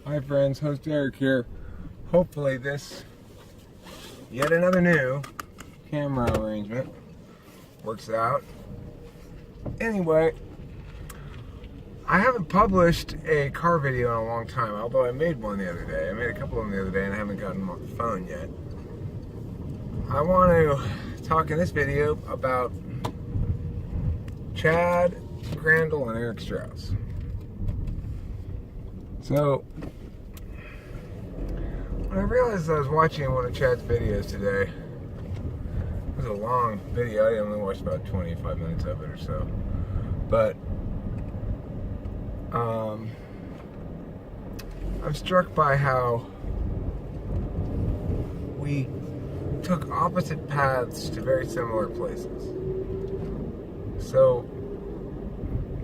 Hi friends, host Eric here. Hopefully this yet another new camera arrangement works out. Anyway, I haven't published a car video in a long time, although I made one the other day. I made a couple of them the other day and I haven't gotten them off the phone yet. I want to talk in this video about Chad Crandall and Eric Strauss. So, when I realized I was watching one of Chad's videos today, it was a long video, I only watched about 25 minutes of it or so, but I'm struck by how we took opposite paths to very similar places. So,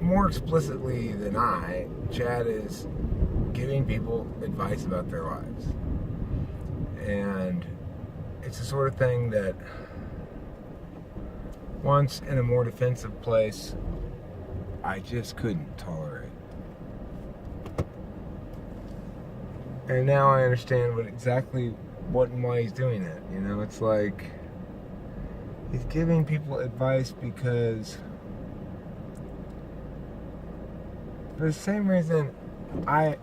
more explicitly than I, Chad is giving people advice about their lives. And it's the sort of thing that once in a more defensive place, I just couldn't tolerate. And now I understand exactly what and why he's doing it. You know, it's like he's giving people advice because for the same reason I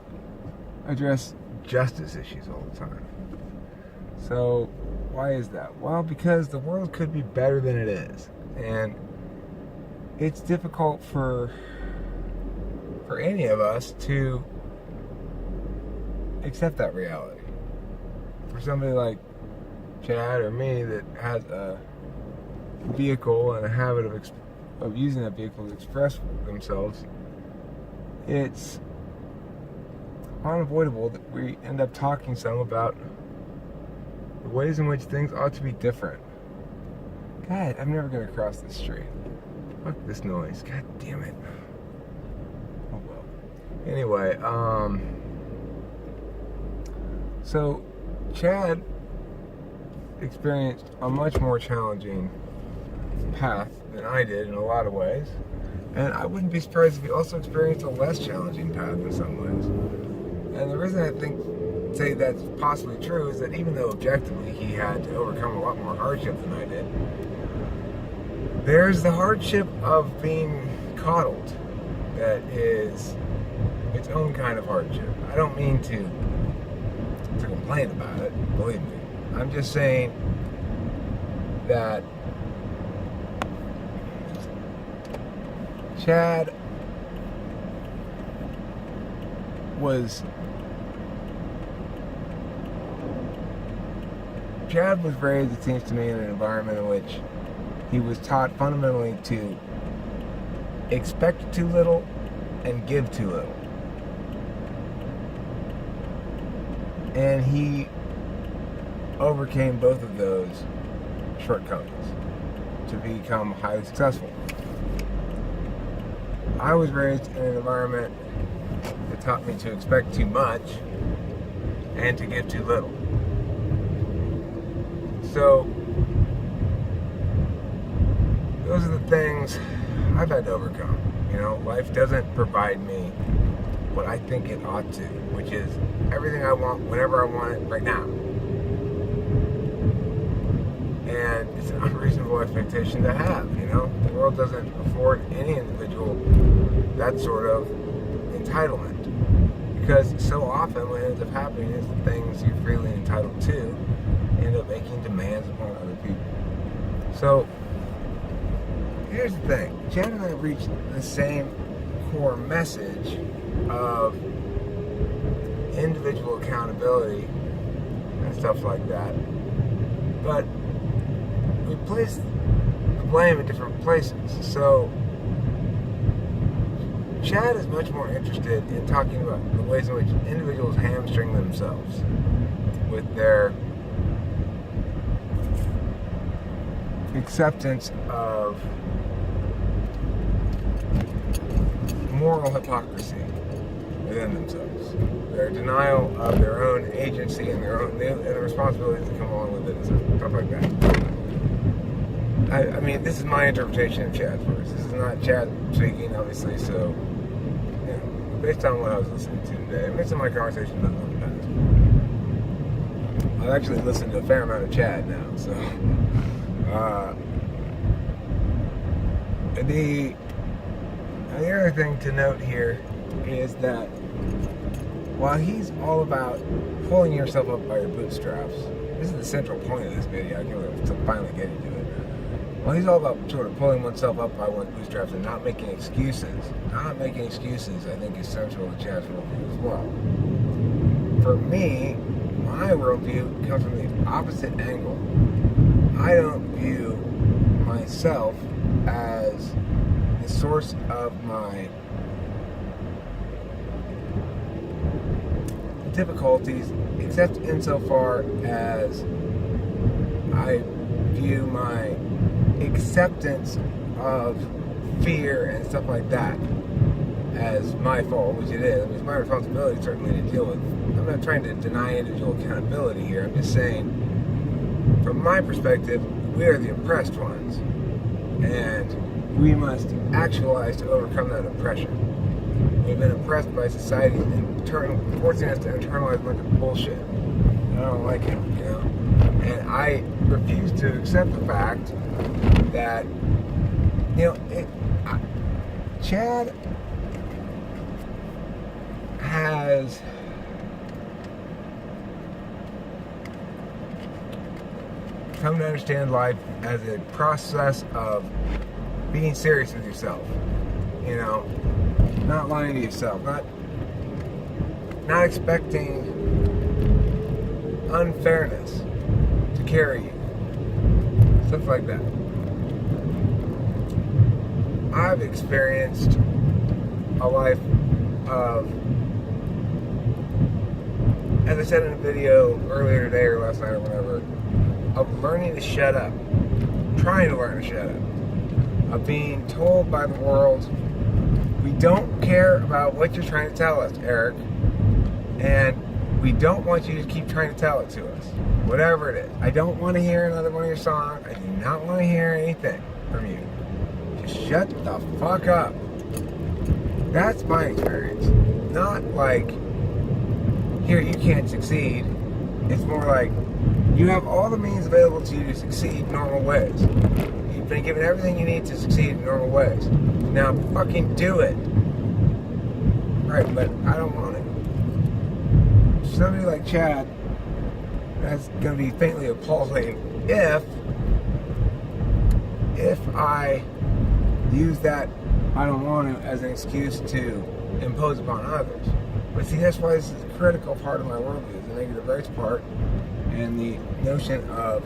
address justice issues all the time. So, why is that? Well, because the world could be better than it is. And it's difficult for any of us to accept that reality. For somebody like Chad or me that has a vehicle and a habit of using that vehicle to express themselves, it's unavoidable that we end up talking some about the ways in which things ought to be different. God, I'm never going to cross this street. Fuck this noise. God damn it. Oh well. Anyway, so Chad experienced a much more challenging path than I did in a lot of ways. And I wouldn't be surprised if he also experienced a less challenging path in some ways. And the reason I say that's possibly true is that even though objectively he had to overcome a lot more hardship than I did, there's the hardship of being coddled that is its own kind of hardship. I don't mean to complain about it, believe me. I'm just saying that Chad was raised, it seems to me, in an environment in which he was taught fundamentally to expect too little and give too little. And he overcame both of those shortcomings to become highly successful. I was raised in an environment that taught me to expect too much and to give too little. So, those are the things I've had to overcome. You know, life doesn't provide me what I think it ought to, which is everything I want, whenever I want it, right now. And it's an unreasonable expectation to have, you know? The world doesn't afford any individual that sort of entitlement. Because so often what ends up happening is the things you're freely entitled to end up making demands upon other people. So, here's the thing. Chad and I reached the same core message of individual accountability and stuff like that. But we place the blame in different places. So, Chad is much more interested in talking about the ways in which individuals hamstring themselves with their acceptance of moral hypocrisy within themselves, their denial of their own agency and the responsibilities that come along with it and stuff like that. I mean, this is my interpretation of Chad's words. This is not Chad speaking, obviously, so based on what I was listening to today, and some of my conversations with them in the past, I've actually listened to a fair amount of Chad now, so the other thing to note here is that while he's all about pulling yourself up by your bootstraps, this is the central point of this video, I can finally get into it. Well, he's all about sort of pulling oneself up by one's bootstraps and not making excuses. Not making excuses, I think, is central to Chad's worldview as well. For me, my worldview comes from the opposite angle. I don't view myself as the source of my difficulties, except insofar as I view my acceptance of fear and stuff like that as my fault, which it is. I mean, it's my responsibility certainly to deal with. I'm not trying to deny individual accountability here. I'm just saying, from my perspective, we are the oppressed ones, and we must actualize to overcome that oppression. We've been oppressed by society and forcing us to internalize a bunch of bullshit. I don't like it, you know? And I refuse to accept the fact that, you know, Chad has come to understand life as a process of being serious with yourself, you know, not lying to yourself, not expecting unfairness to carry you, stuff like that. I've experienced a life of, as I said in a video earlier today or last night or whatever, of learning to shut up, trying to learn to shut up, of being told by the world, we don't care about what you're trying to tell us, Eric, and we don't want you to keep trying to tell it to us, whatever it is. I don't want to hear another one of your songs. I do not want to hear anything from you. Just shut the fuck up. That's my experience. Not like, here, you can't succeed. It's more like, you have all the means available to you to succeed in normal ways. You've been given everything you need to succeed in normal ways. Now fucking do it. Right, but I don't want it. Somebody like Chad, that's going to be faintly appalling if I use that I don't want to as an excuse to impose upon others. But see, that's why this is a critical part of my worldview, the negative rights part, and the notion of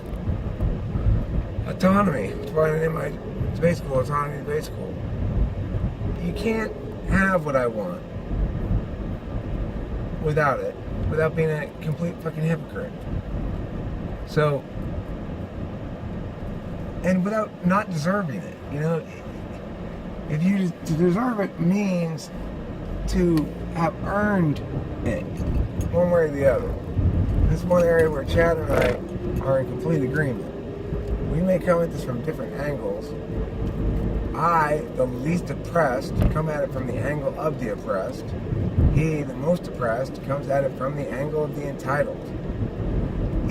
autonomy. That's why I named my debate school Autonomy Debate School. You can't have what I want without it, without being a complete fucking hypocrite. So, and without not deserving it, you know, if you, to deserve it means to have earned it, one way or the other. This is one area where Chad and I are in complete agreement. We may come at this from different angles. I, the least oppressed, come at it from the angle of the oppressed. He, the most oppressed, comes at it from the angle of the entitled.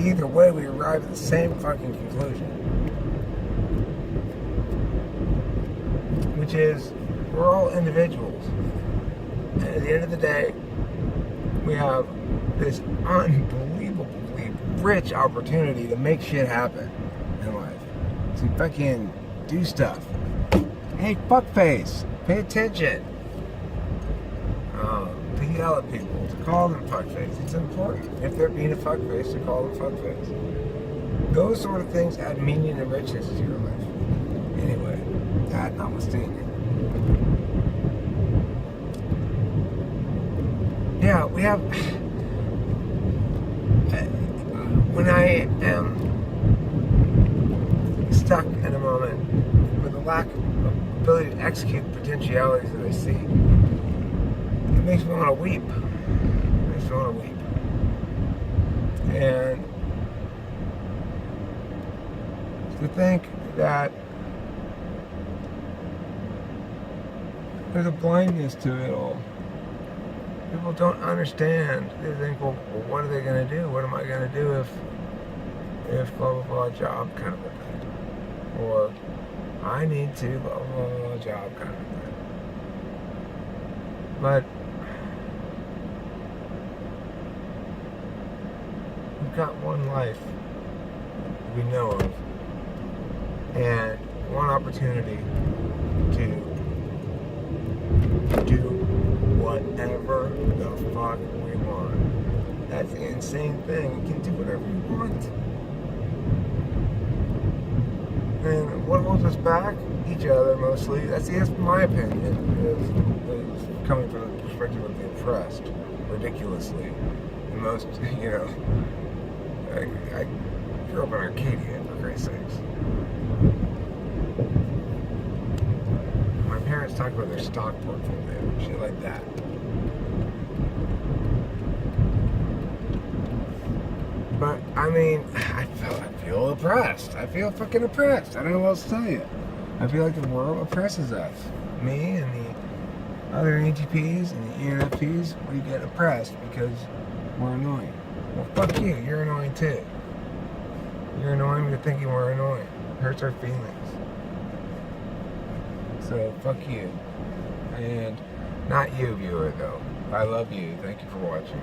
Either way, we arrive at the same fucking conclusion. Which is, we're all individuals. And at the end of the day, we have this unbelievably rich opportunity to make shit happen in life. To fucking do stuff. Hey, fuckface, pay attention. To yell at people, to call them fuckface. It's important, if they're being a fuckface, to call them fuckface. Those sort of things add meaning and richness to your life. Anyway, that notwithstanding. Yeah, we have... When I am stuck in a moment with a lack of ability to execute the potentialities that I see, it makes me want to weep. It makes me want to weep. And to think that there's a blindness to it all. People don't understand. They think, well, what are they going to do? What am I going to do if blah, blah, blah, job kind of a thing? Or I need to, blah, blah, blah, job kind of a thing. But we've got one life we know of and one opportunity to do whatever the fuck we want. That's the insane thing. You can do whatever you want. And what holds us back? Each other, mostly. That's my opinion. Is coming from the perspective of the oppressed, ridiculously. And most, I grew up in Arcadia, for Christ's sakes. My parents talk about their stock portfolio, shit like that. But, I mean, I feel oppressed. I feel fucking oppressed. I don't know what else to tell you. I feel like the world oppresses us. Me and the other ETPs and the ENFPs, we get oppressed because we're annoying. Well, fuck you. You're annoying too. You're annoying for thinking we're annoying. It hurts our feelings. So, fuck you. And not you, viewer, though. I love you. Thank you for watching.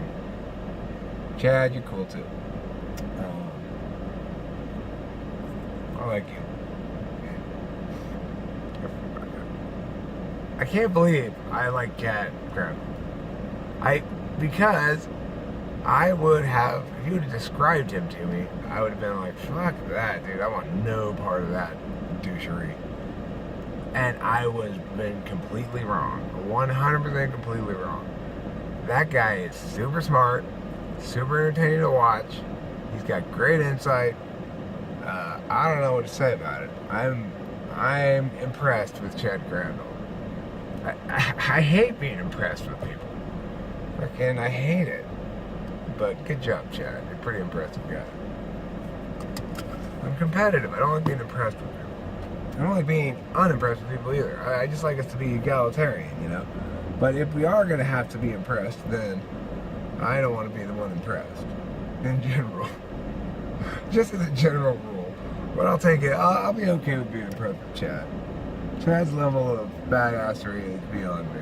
Chad, you're cool too. I like you. I can't believe I like Chad Crandall. Because I would have, if you would have described him to me, I would have been like, fuck that, dude. I want no part of that douchery. And I was been completely wrong. 100% completely wrong. That guy is super smart, super entertaining to watch. He's got great insight. I don't know what to say about it. I'm impressed with Chad Crandall. I hate being impressed with people. Fucking, I hate it. But good job, Chad. You're a pretty impressive guy. I'm competitive. I don't like being impressed with people. I don't like being unimpressed with people either. I just like us to be egalitarian, But if we are going to have to be impressed, then I don't want to be the one impressed. In general. Just as a general rule. But I'll take it. I'll be okay with being impressed with Chad. Chad's level of badassery is beyond me.